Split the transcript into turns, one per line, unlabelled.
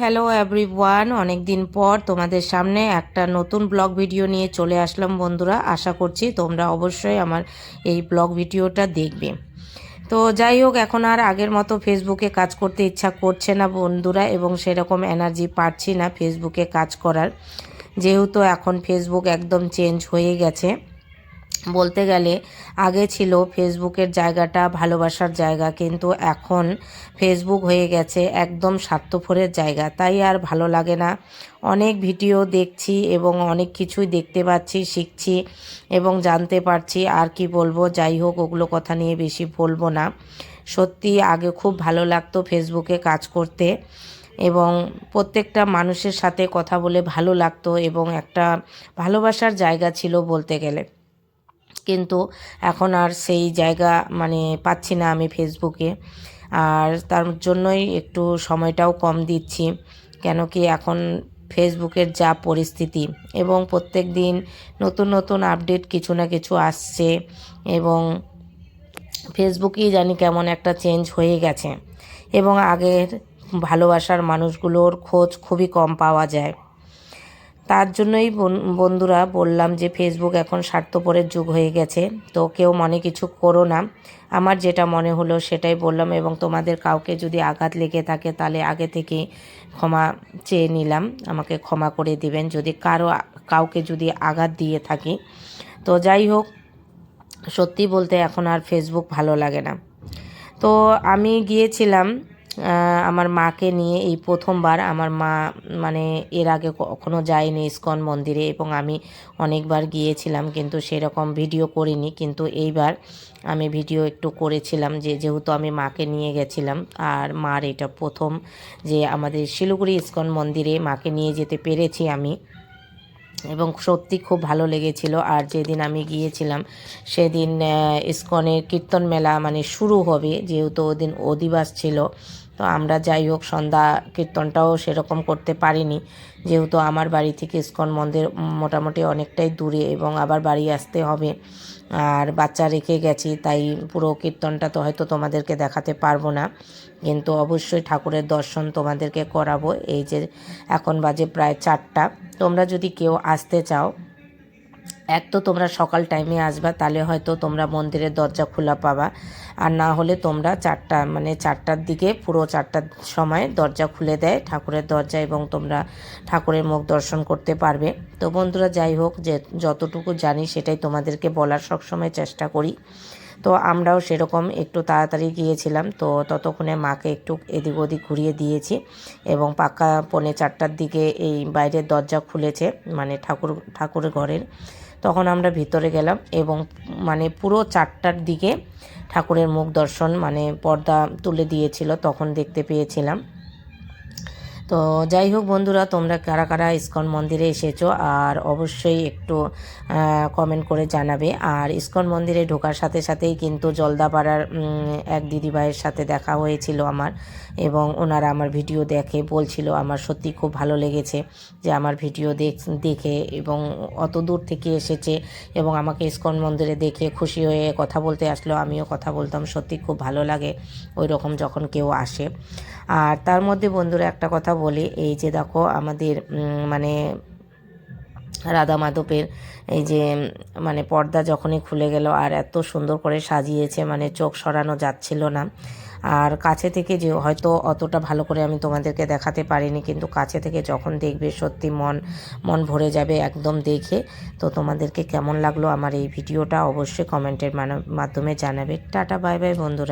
Hello everyone, অনেক দিন পর তোমাদের সামনে একটা নতুন ব্লগ ভিডিও নিয়ে চলে আসলাম বন্ধুরা। আশা করছি তোমরা অবশ্যই আমার এই ব্লগ ভিডিওটা দেখবে। তো যাই হোক, এখন আর আগের মতো ফেসবুকে কাজ করতে ইচ্ছা করছে না বন্ধুরা, এবং সেরকম এনার্জি পাচ্ছি না ফেসবুকে কাজ করার, যেহেতু এখন ফেসবুক একদম চেঞ্জ হয়ে গেছে। বলতে গেলে আগে ছিল ফেসবুকের জায়গাটা ভালোবাসার জায়গা, কিন্তু এখন ফেসবুক হয়ে গেছে একদম স্বার্থপরের জায়গা। তাই আর ভালো লাগে না। অনেক ভিডিও দেখছি এবং অনেক কিছুই দেখতে পাচ্ছি, শিখছি এবং জানতে পারছি। আর কি বলবো, যাই হোক, ওগুলো কথা নিয়ে বেশি বলবো না। সত্যি আগে খুব ভালো লাগতো ফেসবুকে কাজ করতে, এবং প্রত্যেকটা মানুষের সাথে কথা বলে ভালো লাগতো, এবং একটা ভালোবাসার জায়গা ছিল বলতে গেলে। কিন্তু এখন আর সেই জায়গা পাচ্ছি না আমি ফেসবুকে। আর তার জন্যই একটু সময়টাও কম দিচ্ছি, কেন কি এখন ফেসবুকের যা পরিস্থিতি, এবং প্রত্যেক দিন নতুন নতুন আপডেট কিছু না কিছু আসছে, এবং ফেসবুকেই জানি কেমন একটা চেঞ্জ হয়ে গেছে, এবং আগের ভালোবাসার মানুষগুলোর খোঁজ খুবই কম পাওয়া যায়। তার জন্যই বন্ধুরা বললাম যে ফেসবুক এখন স্বার্থপরের যুগ হয়ে গেছে। তো কেউ মনে কিছু করো না, আমার যেটা মনে হলো সেটাই বললাম। এবং তোমাদের কাউকে যদি আঘাত লেগে থাকে তাহলে আগে থেকে ক্ষমা চেয়ে নিলাম, আমাকে ক্ষমা করে দিবেন যদি কাউকে যদি আঘাত দিয়ে থাকি। তো যাই হোক, সত্যি বলতে এখন আর ফেসবুক ভালো লাগে না। তো আমি গিয়েছিলাম আমার মাকে নিয়ে, এই প্রথমবার। আমার মা এর আগে কখনো যায়নি ইসকন মন্দিরে, এবং আমি অনেকবার গিয়েছিলাম কিন্তু সেরকম ভিডিও করিনি। কিন্তু এইবার আমি ভিডিও একটু করেছিলাম, যেহেতু আমি মাকে নিয়ে গেছিলাম। আর মার এটা প্রথম যে আমাদের শিলিগুড়ি ইসকন মন্দিরে মাকে নিয়ে যেতে পেরেছি আমি, এবং সত্যি খুব ভালো লেগেছিল। আর যেদিন আমি গিয়েছিলাম সেদিন ইসকনের কীর্তন মেলা শুরু হবে, যেহেতু ওদিন অধিবাস ছিল। তো আমরা যাই হোক সন্ধ্যা কীর্তনটাও সেরকম করতে পারিনি, যেহেতু আমার বাড়ি থেকে ইসকন মন্দির মোটামুটি অনেকটাই দূরে, এবং আবার বাড়ি আসতে হবে। আর বাচ্চা রেখে গেছি, তাই পুরো কীর্তনটা তো হয়তো তোমাদেরকে দেখাতে পারবো না, কিন্তু অবশ্যই ঠাকুরের দর্শন তোমাদেরকে করাবো। এই যে এখন বাজে প্রায় 4টা। তোমরা যদি কেউ আসতে চাও, এক তো তোমরা সকাল টাইমে আসবা, তাহলে হয়তো তোমরা মন্দিরের দরজা খোলা পাবা। আর না হলে তোমরা 4টার দিকে, পুরো 4টার সময় দরজা খুলে দেয় ঠাকুরের দরজা, এবং তোমরা ঠাকুরের মুখ দর্শন করতে পারবে। তো বন্ধুরা, যাই হোক, যে যতটুকু জানি সেটাই তোমাদেরকে বলার সবসময় চেষ্টা করি। তো আমরাও সেরকম একটু তাড়াতাড়ি গিয়েছিলাম, তো ততক্ষণে মাকে একটু এদিক ওদিক ঘুরিয়ে দিয়েছি, এবং পাক্কা 3:45টার দিকে এই বাইরের দরজা খুলেছে, ঠাকুরের ঘরের। তখন আমরা ভিতরে গেলাম, এবং পুরো 4টার দিকে ঠাকুরের মুখ দর্শন পর্দা তুলে দিয়েছিল, তখন দেখতে পেয়েছিলাম। তো যাই হোক বন্ধুরা, তোমরা কারা কারা ইসকন মন্দিরে এসেছো আর অবশ্যই একটু কমেন্ট করে জানাবে। আর ইসকন মন্দিরে ঢোকার সাথে সাথেই কিন্তু জলদাপাড়ার এক দিদিভাইয়ের সাথে দেখা হয়েছিল আমার, এবং ওনারা আমার ভিডিও দেখে বলছিল আমার সত্যি খুব ভালো লেগেছে যে আমার ভিডিও দেখে এবং অত দূর থেকে এসেছে, এবং আমাকে ইসকন মন্দিরে দেখে খুশি হয়ে কথা বলতে আসলো। আমিও কথা বলতাম, সত্যি খুব ভালো লাগে ওই রকম যখন কেউ আসে। আর তার মধ্যে বন্ধুরা একটা কথা বলি, এই যে দেখো আমাদের রাধা মাধবের এই যে পর্দা যখনই খুলে গেল, আর এত সুন্দর করে সাজিয়েছে, চোখ সরানো যাচ্ছিল না। আর কাছে থেকে যে হয়তো অতটা ভালো করে আমি তোমাদেরকে দেখাতে পারিনি, কিন্তু কাছে থেকে যখন দেখবে সত্যি মন ভরে যাবে একদম দেখে। তো তোমাদেরকে কেমন লাগলো আমার এই ভিডিওটা অবশ্যই কমেন্টের মাধ্যমে জানাবে। টাটা, বাই বাই বন্ধুরা।